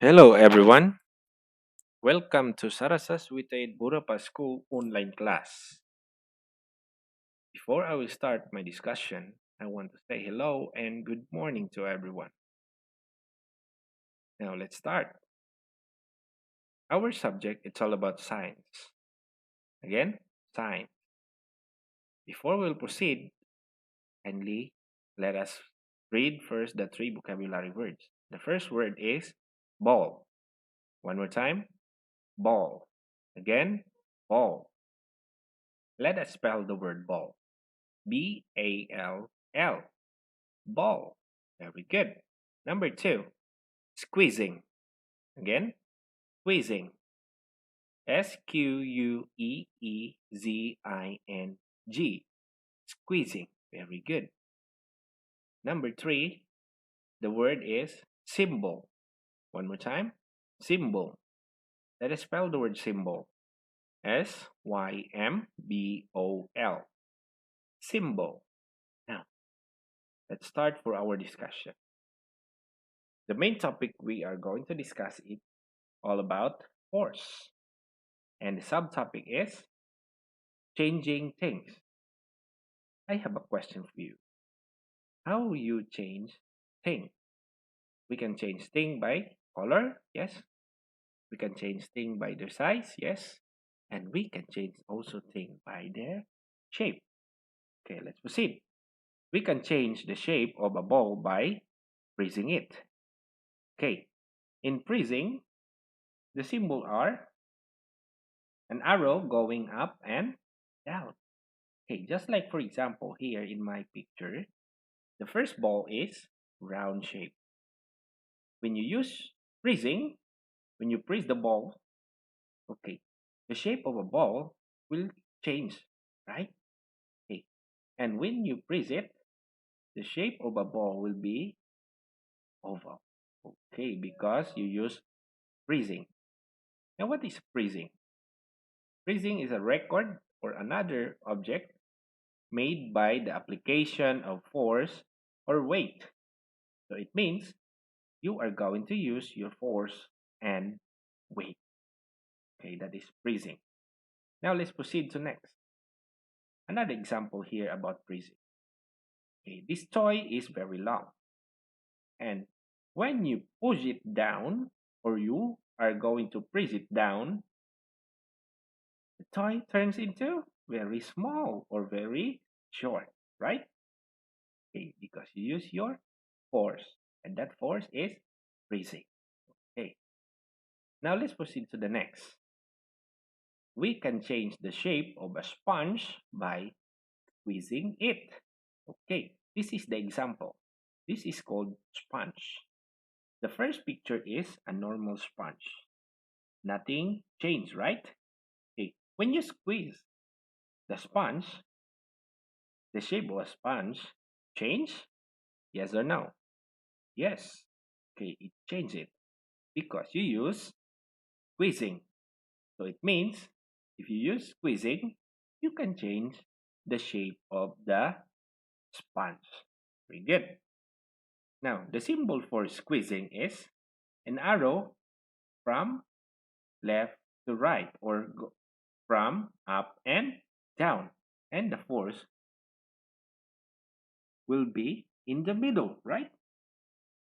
Hello everyone. Welcome to Sarasas with a Burapha School online class. Before I will start my discussion, I want to say hello and good morning to everyone. Now let's start. Our subject it's all about science. Again, science. Before we'll proceed, kindly let us read first the three vocabulary words. The first word is ball. One more time, ball. Again, ball. Let us spell the word ball. Ball. Ball. Very good. Number two, squeezing. Again, squeezing. Squeezing. Squeezing. Very good. Number three, the word is symbol. One more time. Symbol. Let us spell the word symbol. Symbol. Symbol. Now, let's start for our discussion. The main topic we are going to discuss is all about force. And the subtopic is changing things. I have a question for you. How you change thing? We can change thing by color, yes. We can change thing by their size, yes. And we can change also thing by their shape. Okay, let's proceed. We can change the shape of a ball by freezing it. Okay, in freezing, the symbol are an arrow going up and down. Okay, just like for example here in my picture, the first ball is round shape. When you use freezing, when you freeze the ball, okay, the shape of a ball will change, right? Okay. And when you freeze it, the shape of a ball will be oval. Okay, because you use freezing. Now what is freezing? Freezing is a record or another object made by the application of force or weight. So it means you are going to use your force and weight. Okay, that is freezing. Now let's proceed to next. Another example here about freezing. Okay, this toy is very long. And when you push it down or you are going to press it down, the toy turns into very small or very short, right? Okay, because you use your force. And that force is freezing. Okay, now let's proceed to the next. We can change the shape of a sponge by squeezing it. Okay, this is the example. This is called sponge. The first picture is a normal sponge. Nothing changed, right? Okay, when you squeeze the sponge, the shape of a sponge change? Yes or no? Yes. Okay, it changes because you use squeezing. So it means if you use squeezing, you can change the shape of the sponge. Very good. Now, the symbol for squeezing is an arrow from left to right or from up and down. And the force will be in the middle, right?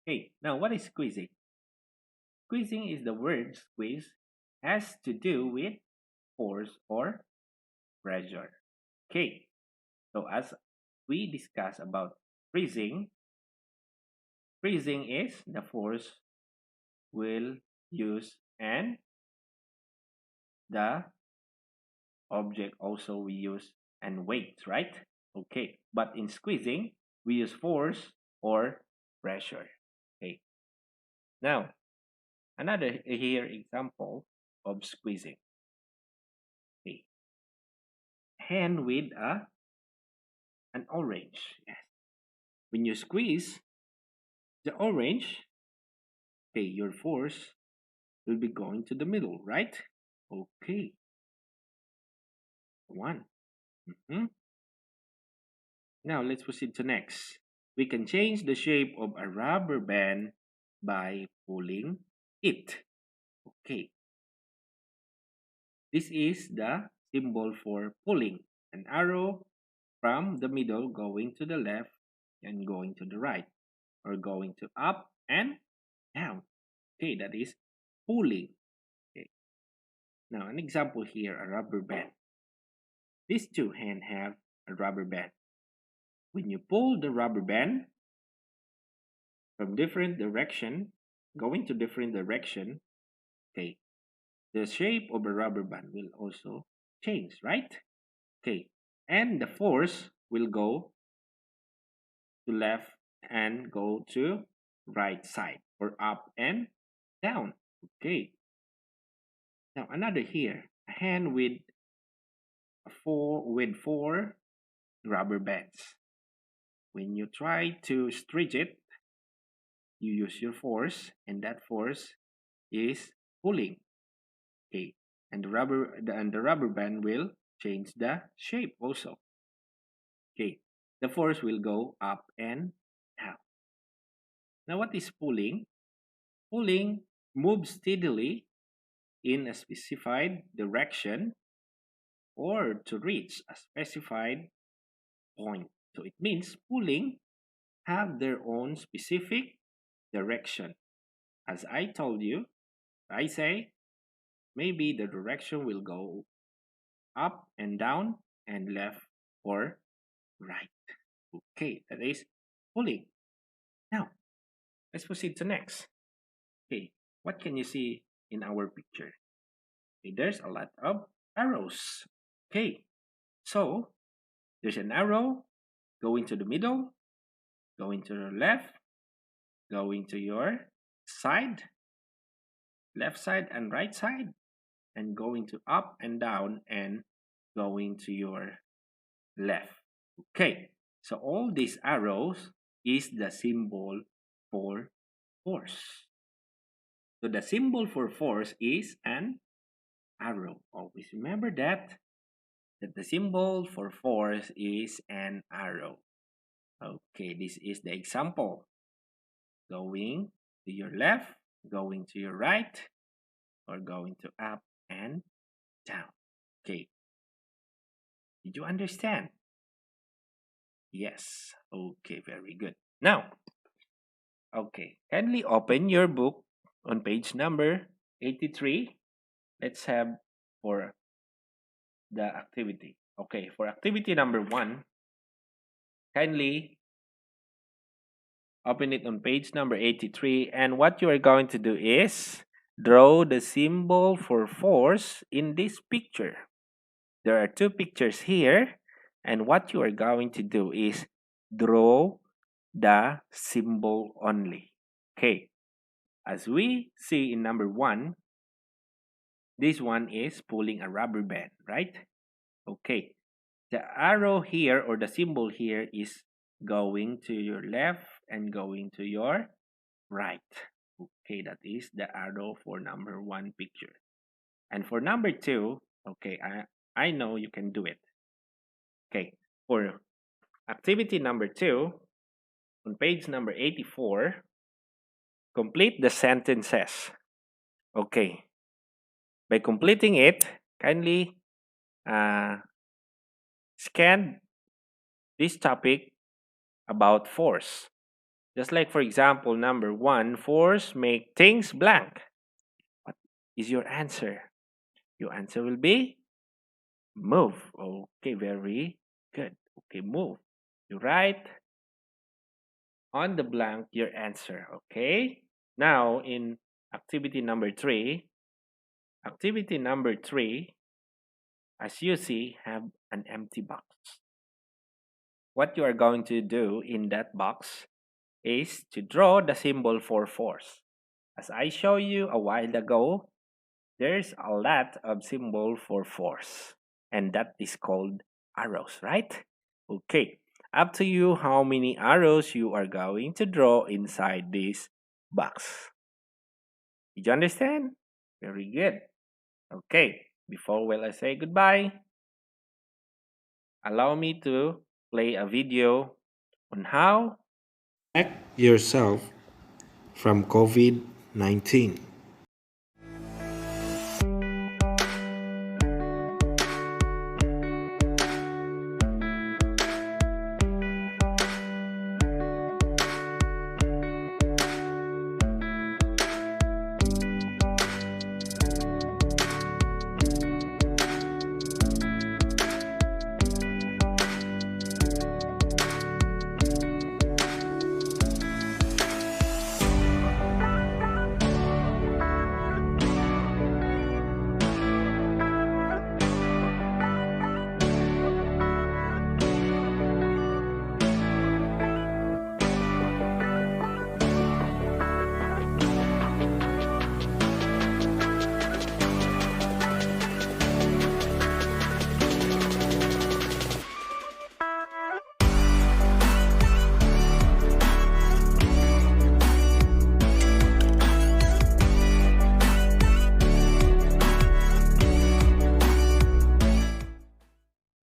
Okay, now what is squeezing? Squeezing is the word squeeze has to do with force or pressure. Okay, so as we discuss about freezing, freezing is the force will use and the object also we use and weight, right? Okay, but in squeezing, we use force or pressure. Okay, now another here example of squeezing. Okay, hand with an orange. Yes, when you squeeze the orange, okay, your force will be going to the middle, right? Okay, one. Mhm. Now let's proceed to next. We can change the shape of a rubber band by pulling it. Okay, this is the symbol for pulling. An arrow from the middle going to the left and going to the right, or going to up and down. Okay, that is pulling. Okay. Now, an example here, a rubber band. These two hands have a rubber band. When you pull the rubber band from different direction, going to different direction, okay, the shape of a rubber band will also change, right? Okay, and the force will go to left and go to right side, or up and down. Okay, now another here, a hand with four rubber bands. When you try to stretch it, you use your force, and that force is pulling. Okay, and the rubber band will change the shape also. Okay, the force will go up and down. Now, what is pulling? Pulling moves steadily in a specified direction or to reach a specified point. So it means pulling have their own specific direction. As I told you, I say maybe the direction will go up and down and left or right. Okay, that is pulling. Now, let's proceed to next. Okay, what can you see in our picture? Okay, there's a lot of arrows. Okay, so there's an arrow going to the middle, going to the left, going to your side, left side and right side, and going to up and down and going to your left. Okay, so all these arrows is the symbol for force. So the symbol for force is an arrow. Always remember that the symbol for force is an arrow. Okay, this is the example. Going to your left, going to your right, or going to up and down. Okay, did you understand? Yes. Okay, very good. Now, okay, kindly open your book on page number 83. Let's have for the activity. Okay, for activity number 1, kindly open it on page number 83. And what you are going to do is draw the symbol for force in this picture. There are two pictures here. And what you are going to do is draw the symbol only. Okay. As we see in number 1, this one is pulling a rubber band, right? Okay. The arrow here or the symbol here is going to your left and going to your right. Okay, that is the arrow for number 1 picture. And for number 2, okay, I know you can do it. Okay, for activity number 2, on page number 84, complete the sentences. Okay, by completing it, kindly scan this topic about force. Just like, for example, number 1, force make things blank. What is your answer? Your answer will be move. Okay, very good. Okay, move. You write on the blank your answer. Okay. Now, in activity number 3, as you see, have an empty box. What you are going to do in that box is to draw the symbol for force. As I showed you a while ago, there's a lot of symbol for force, and that is called arrows, right? Okay, up to you how many arrows you are going to draw inside this box. Did you understand? Very good. Okay, before I say goodbye, allow me to play a video on how protect yourself from COVID-19.